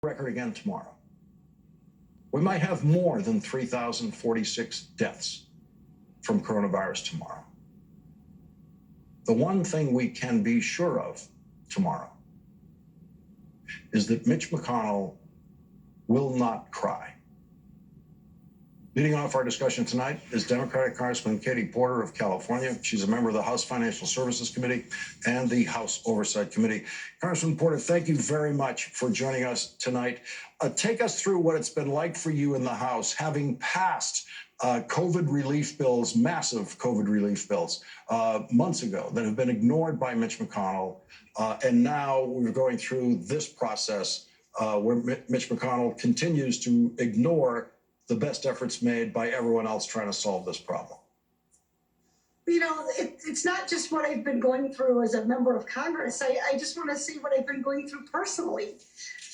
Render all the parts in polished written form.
record again tomorrow. We might have more than 3,046 deaths from coronavirus tomorrow. The one thing we can be sure of tomorrow is that Mitch McConnell will not cry. Leading off our discussion tonight is Democratic Congresswoman Katie Porter of California. She's a member of the House Financial Services Committee and the House Oversight Committee. Congresswoman Porter, thank you very much for joining us tonight. Take us through what it's been like for you in the House, having passed COVID relief bills, massive COVID relief bills, months ago that have been ignored by Mitch McConnell. And now we're going through this process where Mitch McConnell continues to ignore the best efforts made by everyone else trying to solve this problem. You know, it's not just what I've been going through as a member of Congress. I just want to see what I've been going through personally.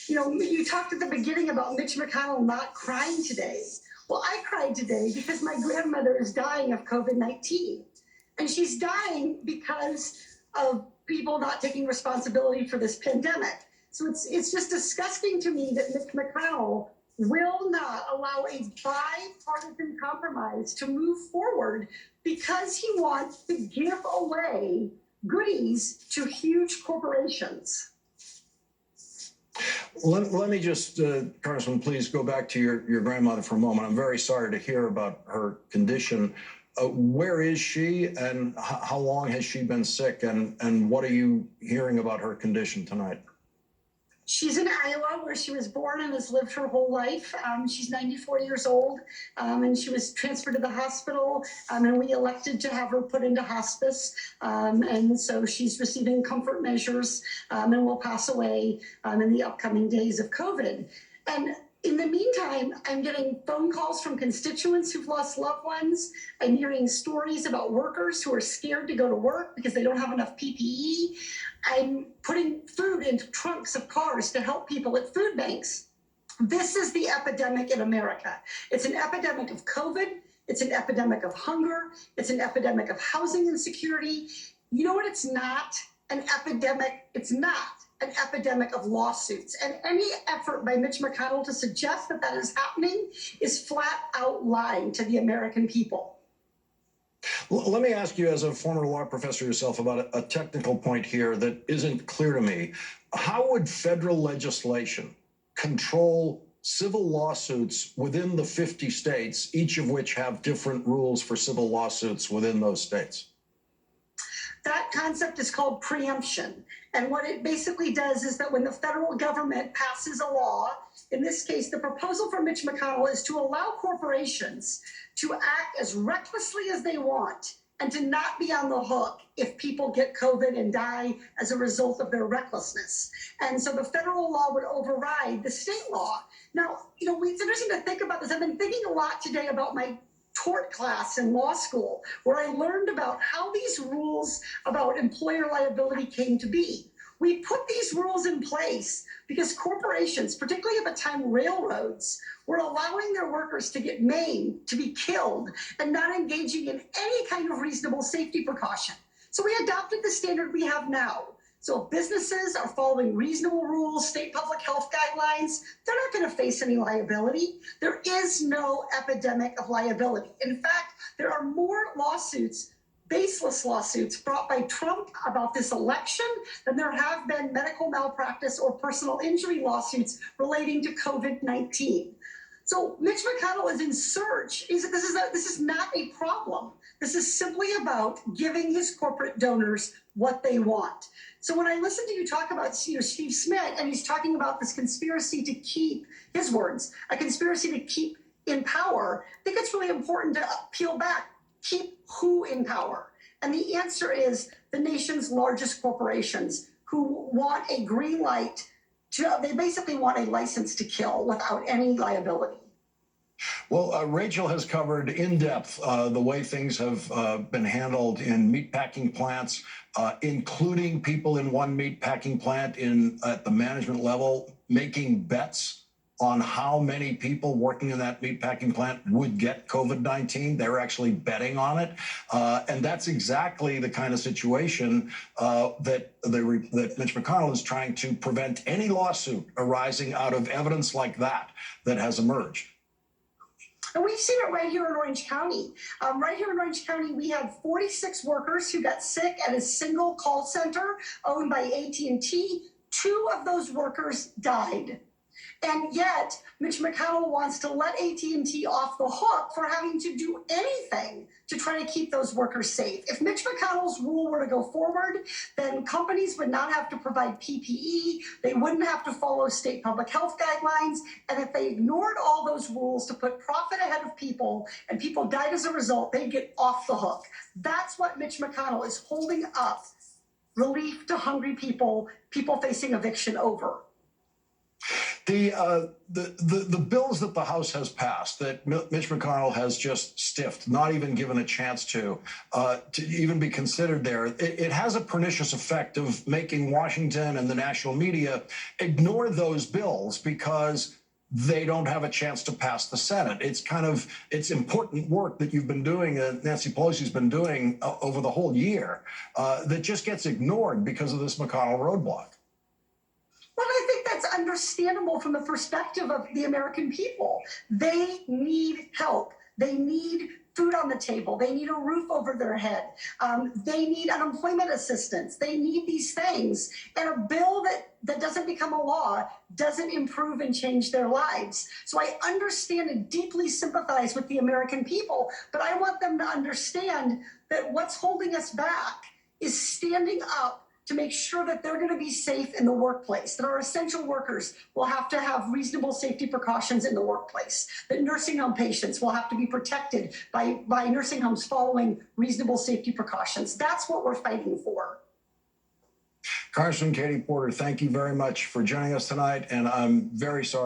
You know, you talked at the beginning about Mitch McConnell not crying today. Well, I cried today because my grandmother is dying of COVID-19. And she's dying because of people not taking responsibility for this pandemic. So it's just disgusting to me that Mitch McConnell will not allow a bipartisan compromise to move forward because he wants to give away goodies to huge corporations. Let me just, Congressman, please go back to your grandmother for a moment. I'm very sorry to hear about her condition. Where is she, and how long has she been sick, and what are you hearing about her condition tonight? She's in Iowa, where she was born and has lived her whole life. She's 94 years old, and she was transferred to the hospital, and we elected to have her put into hospice. And so she's receiving comfort measures and will pass away in the upcoming days of COVID. And in the meantime, I'm getting phone calls from constituents who've lost loved ones. I'm hearing stories about workers who are scared to go to work because they don't have enough PPE. I'm putting food into trunks of cars to help people at food banks. This is the epidemic in America. It's an epidemic of COVID. It's an epidemic of hunger. It's an epidemic of housing insecurity. You know what it's not? An epidemic. It's not an epidemic of lawsuits. And any effort by Mitch McConnell to suggest that that is happening is flat out lying to the American people. Let me ask you, as a former law professor yourself, about a technical point here that isn't clear to me. How would federal legislation control civil lawsuits within the 50 states, each of which have different rules for civil lawsuits within those states? That concept is called preemption. And what it basically does is that when the federal government passes a law, in this case, the proposal from Mitch McConnell is to allow corporations to act as recklessly as they want and to not be on the hook if people get COVID and die as a result of their recklessness. And so the federal law would override the state law. Now, you know, it's interesting to think about this. I've been thinking a lot today about my tort class in law school, where I learned about how these rules about employer liability came to be. We put these rules in place because corporations, particularly at the time railroads, were allowing their workers to get maimed, to be killed, and not engaging in any kind of reasonable safety precaution. So we adopted the standard we have now. So if businesses are following reasonable rules, state public health guidelines, they're not going to face any liability. There is no epidemic of liability. In fact, there are more lawsuits, baseless lawsuits brought by Trump about this election than there have been medical malpractice or personal injury lawsuits relating to COVID-19. So Mitch McConnell is in search. This is not a problem. This is simply about giving his corporate donors what they want. So when I listen to you talk about Steve Smith, and he's talking about this conspiracy to keep, his words, a conspiracy to keep in power, I think it's really important to peel back. Keep who in power? And the answer is the nation's largest corporations who want a green light. They basically want a license to kill without any liability. Well, Rachel has covered in depth the way things have been handled in meatpacking plants, including people in one meatpacking plant at the management level making bets on how many people working in that meatpacking plant would get COVID-19. They were actually betting on it. And that's exactly the kind of situation that Mitch McConnell is trying to prevent any lawsuit arising out of evidence like that has emerged. And we've seen it right here in Orange County. Right here in Orange County, we had 46 workers who got sick at a single call center owned by AT&T. 2 of those workers died. And yet, Mitch McConnell wants to let AT&T off the hook for having to do anything to try to keep those workers safe. If Mitch McConnell's rule were to go forward, then companies would not have to provide PPE, they wouldn't have to follow state public health guidelines, and if they ignored all those rules to put profit ahead of people and people died as a result, they'd get off the hook. That's what Mitch McConnell is holding up relief to hungry people, people facing eviction over. The bills that the House has passed that Mitch McConnell has just stiffed, not even given a chance to even be considered there, it has a pernicious effect of making Washington and the national media ignore those bills because they don't have a chance to pass the Senate. It's important work that you've been doing, Nancy Pelosi's been doing over the whole year that just gets ignored because of this McConnell roadblock. Well, I think that's understandable from the perspective of the American people. They need help. They need food on the table. They need a roof over their head. They need unemployment assistance. They need these things. And a bill that doesn't become a law doesn't improve and change their lives. So I understand and deeply sympathize with the American people, but I want them to understand that what's holding us back is standing up to make sure that they're going to be safe in the workplace, that our essential workers will have to have reasonable safety precautions in the workplace, that nursing home patients will have to be protected by nursing homes following reasonable safety precautions. That's what we're fighting for. Congresswoman Katie Porter, thank you very much for joining us tonight, and I'm very sorry.